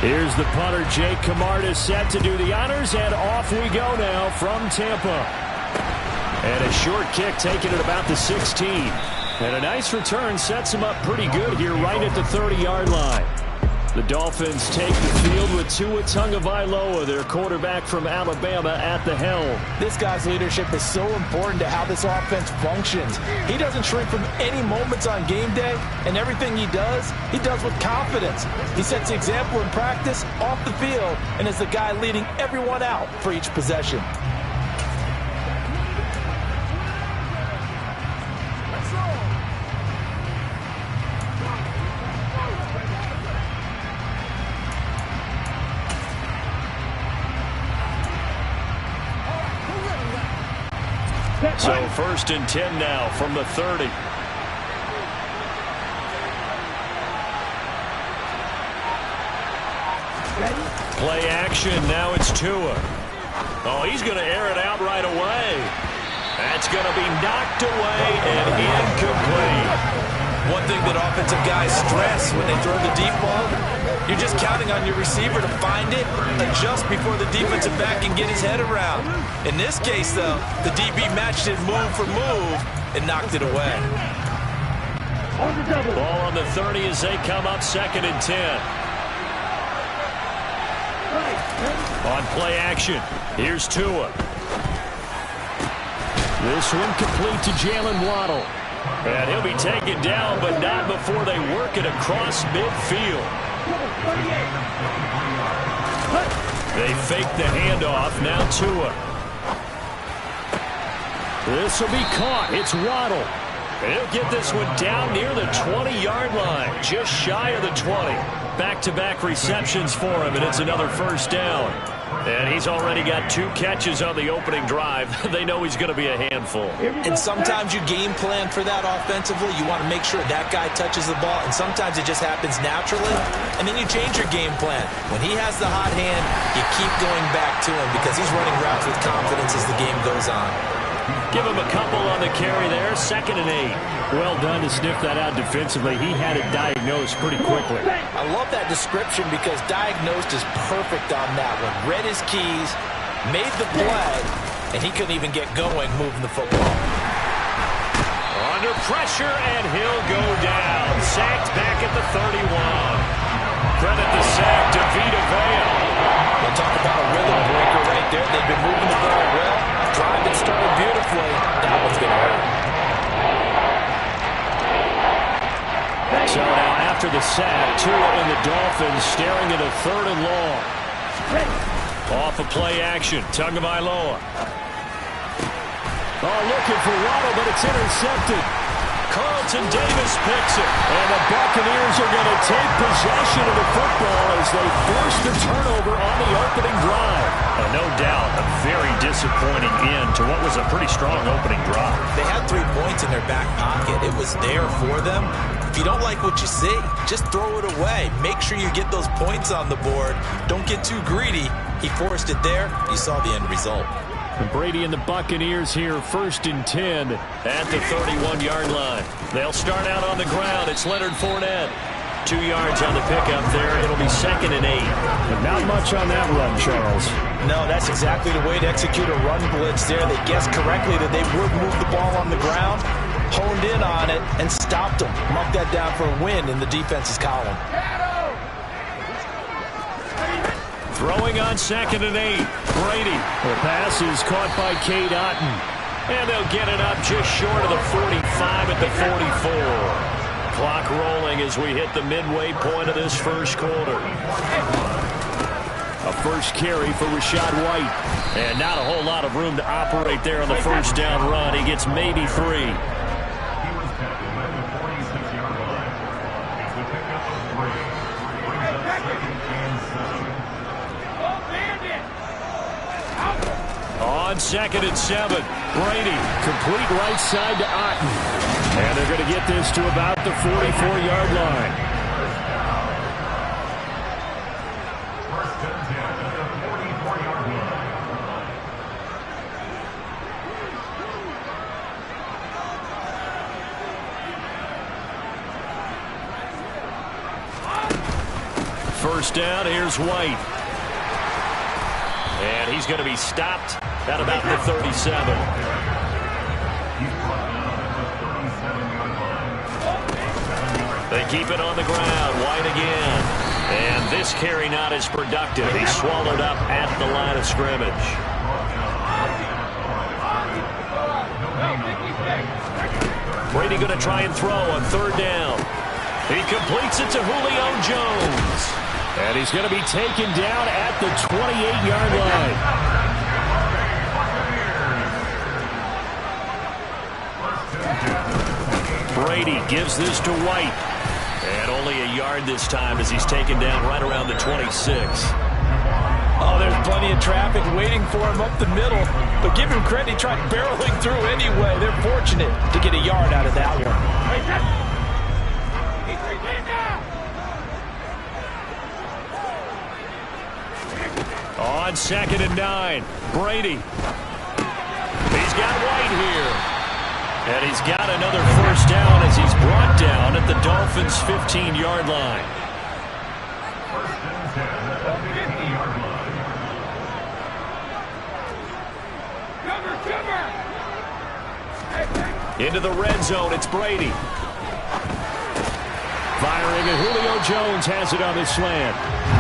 Here's the punter, Jake Camarda, set to do the honors, and off we go now from Tampa. And a short kick taken at about the 16. And a nice return sets him up pretty good here right at the 30-yard line. The Dolphins take the field with Tua Tagovailoa, their quarterback from Alabama, at the helm. This guy's leadership is so important to how this offense functions. He doesn't shrink from any moments on game day, and everything he does with confidence. He sets the example in practice, off the field, and is the guy leading everyone out for each possession. So 1st and 10 now from the 30. Play action. Now it's Tua. Oh, he's going to air it out right away. That's going to be knocked away and incomplete. One thing that offensive guys stress when they throw the deep ball, you're just counting on your receiver to find it, adjust before the defensive back can get his head around. In this case, though, the DB matched it move for move and knocked it away. Ball on the 30 as they come up 2nd and 10. On play action, here's Tua. This one complete to Jalen Waddle. And he'll be taken down, but not before they work it across midfield. They fake the handoff. Now Tua. This will be caught. It's Waddle. And he'll get this one down near the 20-yard line, just shy of the 20. Back-to-back receptions for him, and it's another 1st down. And he's already got 2 catches on the opening drive. They know he's going to be a handful. And sometimes you game plan for that offensively. You want to make sure that guy touches the ball, and sometimes it just happens naturally. And then you change your game plan. When he has the hot hand, you keep going back to him because he's running routes with confidence as the game goes on. Give him a couple on the carry there. 2nd and 8. Well done to sniff that out defensively. He had it diagnosed pretty quickly. I love that description because diagnosed is perfect on that one. Read his keys, made the play, and he couldn't even get going moving the football. Under pressure, and he'll go down. Sacked back at the 31. Credit the sack to Vita Vea. We'll talk about a rhythm breaker right there. They've been moving the ball well. Drive that started beautifully. That one's going to hurt. So now after the sack, Tua and the Dolphins staring at a 3rd and long. Off of play action, Tagovailoa. Oh, looking for Waddle, but it's intercepted. Carlton Davis picks it. And the Buccaneers are going to take possession of the football as they force the turnover on the opening drive. No doubt a very disappointing end to what was a pretty strong opening drive. They had 3 points in their back pocket. It was there for them. If you don't like what you see, just throw it away. Make sure you get those points on the board. Don't get too greedy. He forced it there. You saw the end result. And Brady and the Buccaneers here, 1st and 10 at the 31-yard line. They'll start out on the ground. It's Leonard Fournette. 2 yards on the pickup there. It'll be 2nd and 8. But not much on that run, Charles. No, that's exactly the way to execute a run blitz there. They guessed correctly that they would move the ball on the ground, honed in on it, and stopped them. Mark that down for a win in the defense's column. Throwing on 2nd and 8. Brady. The pass is caught by Cade Otton. And they'll get it up just short of the 45 at the 44. Clock rolling as we hit the midway point of this 1st quarter. A 1st carry for Rachaad White. And not a whole lot of room to operate there on the 1st down run. He gets maybe 3. On 2nd and 7, Brady, complete right side to Otton. And they're going to get this to about the 44-yard line. first down. Here's White. And he's going to be stopped at about the 37. They keep it on the ground. White again. And this carry not as productive. He's swallowed up at the line of scrimmage. Brady going to try and throw on third down. He completes it to Julio Jones. And he's going to be taken down at the 28-yard line. Brady gives this to White. And only a yard this time as he's taken down right around the 26. Oh, there's plenty of traffic waiting for him up the middle. But give him credit, he tried barreling through anyway. They're fortunate to get a yard out of that one. On 2nd and 9, Brady. He's got White here. And he's got another first down as he's brought down at the Dolphins' 15-yard line. Into the red zone, it's Brady. Firing, and Julio Jones has it on the slant.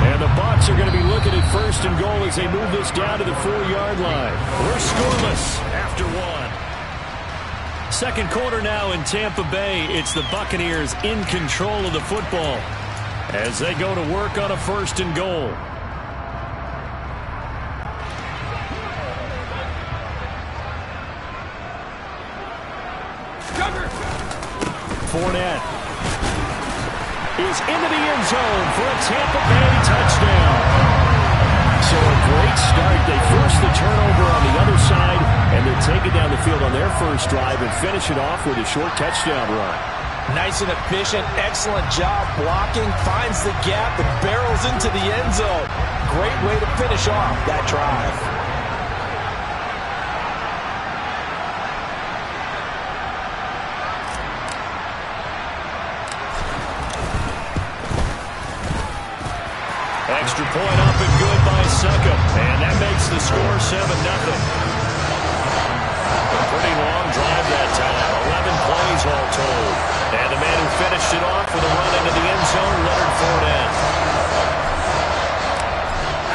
And the Bucs are going to be looking at 1st and goal as they move this down to the 4-yard line. We're scoreless after one. Second quarter now in Tampa Bay. It's the Buccaneers in control of the football as they go to work on a 1st and goal. Fournette is into the end zone for a Tampa Bay touchdown. So a great start. They force the turnover on the other side, and they're taking down the field on their first drive and finish it off with a short touchdown run. Nice and efficient, excellent job blocking, finds the gap and barrels into the end zone. Great way to finish off that drive. Extra point up and good by Succop. And that makes the score 7-0. A pretty long drive that time. 11 plays all told. And the man who finished it off with a run into the end zone, Leonard Fournette.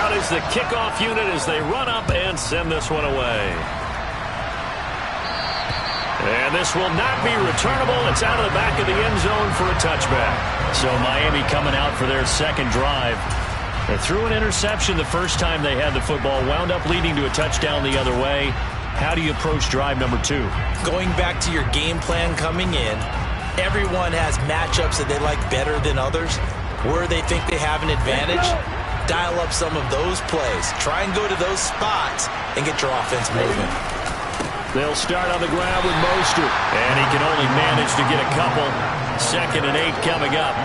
Out is the kickoff unit as they run up and send this one away. And this will not be returnable. It's out of the back of the end zone for a touchback. So Miami coming out for their second drive. They threw an interception the first time they had the football, wound up leading to a touchdown the other way. How do you approach drive number 2? Going back to your game plan coming in, everyone has matchups that they like better than others. Where they think they have an advantage, dial up some of those plays. Try and go to those spots and get your offense moving. They'll start on the ground with Mostert, and he can only manage to get a couple. 2nd and 8 coming up.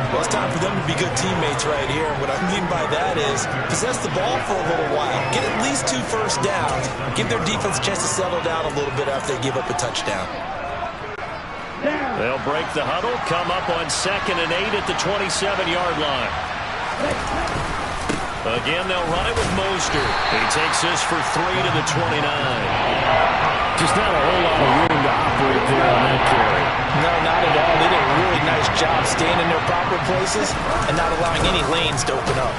Well, it's time for them to be good teammates right here. What I mean by that is possess the ball for a little while. Get at least 2 first downs. Give their defense a chance to settle down a little bit after they give up a touchdown. They'll break the huddle, come up on 2nd and 8 at the 27-yard line. Again, they'll run it with Mostert. He takes this for 3 to the 29. Just not a whole lot of room to operate there on that carry. No, not at all. They did a really nice job staying in their proper places and not allowing any lanes to open up.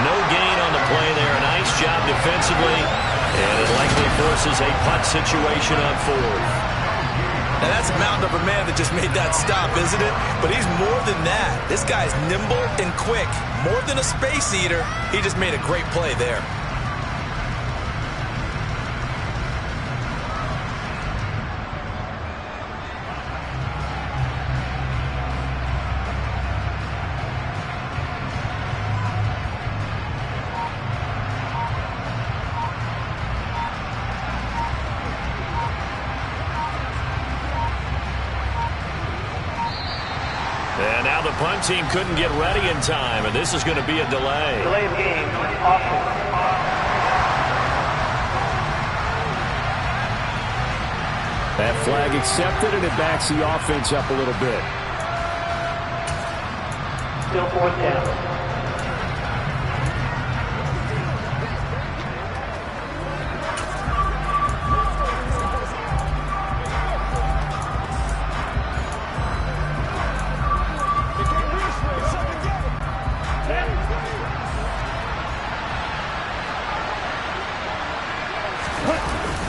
No gain on the play there. Nice job defensively. And it likely forces a punt situation on 4th. Now that's a mountain of a man that just made that stop, isn't it? But he's more than that. This guy's nimble and quick. More than a space eater. He just made a great play there. And now the punt team couldn't get ready in time, and this is going to be a delay. Delay of game, offense. That flag accepted, and it backs the offense up a little bit. still fourth down.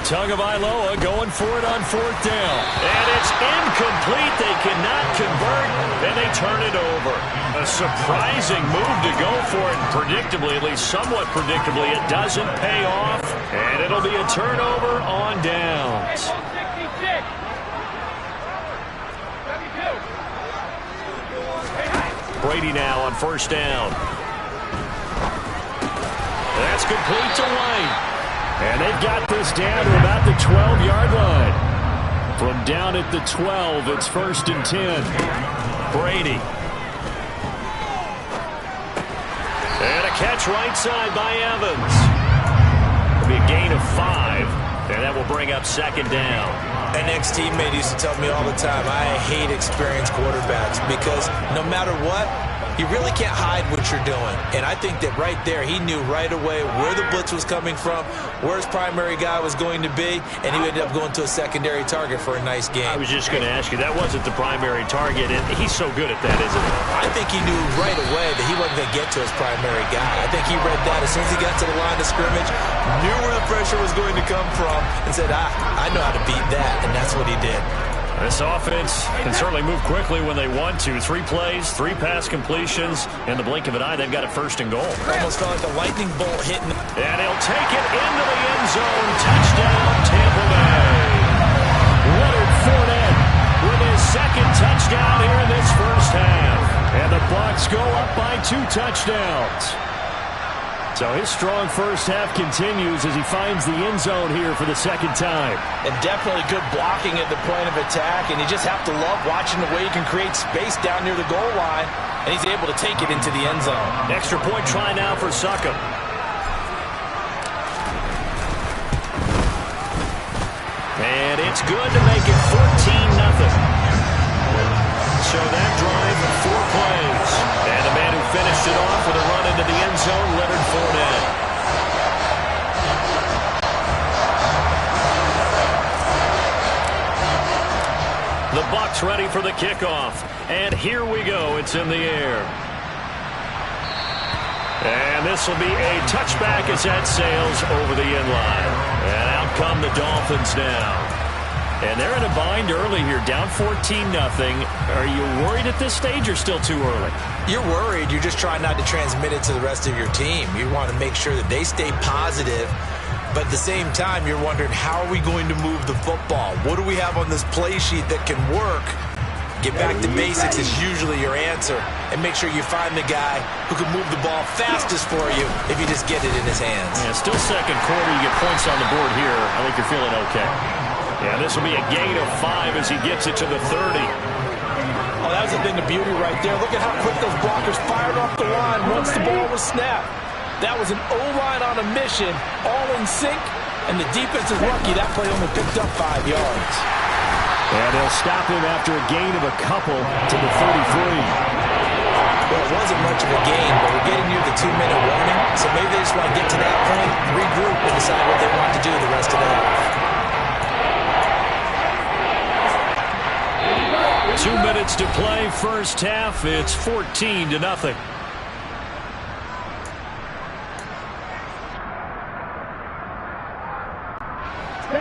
Tagovailoa going for it on fourth down. And it's incomplete. They cannot convert, and they turn it over. A surprising move to go for it. Predictably, at least somewhat predictably, it doesn't pay off. And it'll be a turnover on downs. Brady now on first down. That's complete to White. And they've got this down to about the 12-yard line. From down at the 12, it's 1st and 10. Brady. And a catch right side by Evans. It'll be a gain of 5, and that will bring up 2nd down. An ex-teammate used to tell me all the time, I hate experienced quarterbacks because no matter what, you really can't hide what you're doing. And I think that right there, he knew right away where the blitz was coming from, where his primary guy was going to be, and he ended up going to a secondary target for a nice game. I was just going to ask you, that wasn't the primary target, and he's so good at that, isn't he? I think he knew right away that he wasn't going to get to his primary guy. I think he read that as soon as he got to the line of scrimmage, knew where the pressure was going to come from, and said, I know how to beat that, and that's what he did. This offense can certainly move quickly when they want to. 3 plays, 3 pass completions. In the blink of an eye, they've got a 1st and goal. Almost felt like the lightning bolt hitting. And he'll take it into the end zone. Touchdown, Tampa Bay. Leonard Fournette with his 2nd touchdown here in this first half. And the Bucs go up by 2 touchdowns. So his strong first half continues as he finds the end zone here for the 2nd time. And definitely good blocking at the point of attack. And you just have to love watching the way he can create space down near the goal line. And he's able to take it into the end zone. Extra point try now for Succop. And it's good to make it 14-0. So that drive, 4 plays. And the man who finished it off with a run into the end zone, Leonard Fournette. The Bucs ready for the kickoff. And here we go. It's in the air. And this will be a touchback as that sails over the end line. And out come the Dolphins now. And they're in a bind early here, down 14-0. Are you worried at this stage or still too early? You're worried. You're just trying not to transmit it to the rest of your team. You want to make sure that they stay positive. But at the same time, you're wondering, how are we going to move the football? What do we have on this play sheet that can work? Get back to basics is usually your answer. And make sure you find the guy who can move the ball fastest for you if you just get it in his hands. Yeah, still 2nd quarter. You get points on the board here. I think you're feeling okay. Yeah, this will be a gain of 5 as he gets it to the 30. Oh, that was a thing of beauty right there. Look at how quick those blockers fired off the line once the ball was snapped. That was an O-line on a mission, all in sync, and the defense is lucky that play only picked up 5 yards. And they'll stop him after a gain of a couple to the 33. Well, it wasn't much of a gain, but we're getting near the 2-minute warning, so maybe they just want to get to that point, regroup, and decide what they want to do the rest of the half. 2 minutes to play, first half. It's 14-0.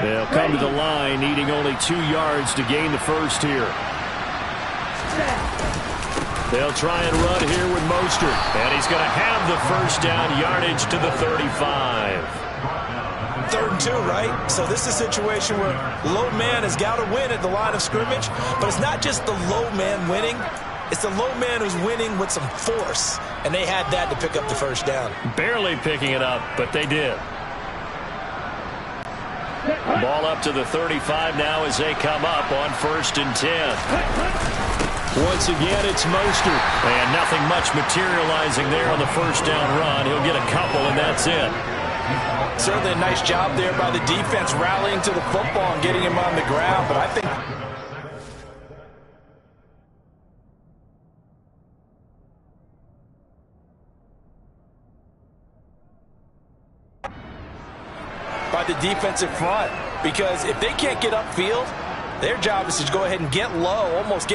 They'll come to the line, needing only 2 yards to gain the first here. They'll try and run here with Mostert. And he's going to have the first down, yardage to the 35. 3rd and 2, right? So this is a situation where low man has got to win at the line of scrimmage, but it's not just the low man winning. It's the low man who's winning with some force, and they had that to pick up the first down. Barely picking it up, but they did. Ball up to the 35 now as they come up on 1st and 10. Once again, it's Mostert. And nothing much materializing there on the first down run. He'll get a couple, and that's it. Certainly a nice job there by the defense rallying to the football and getting him on the ground, but I think by the defensive front, because if they can't get upfield, their job is to go ahead and get low, almost get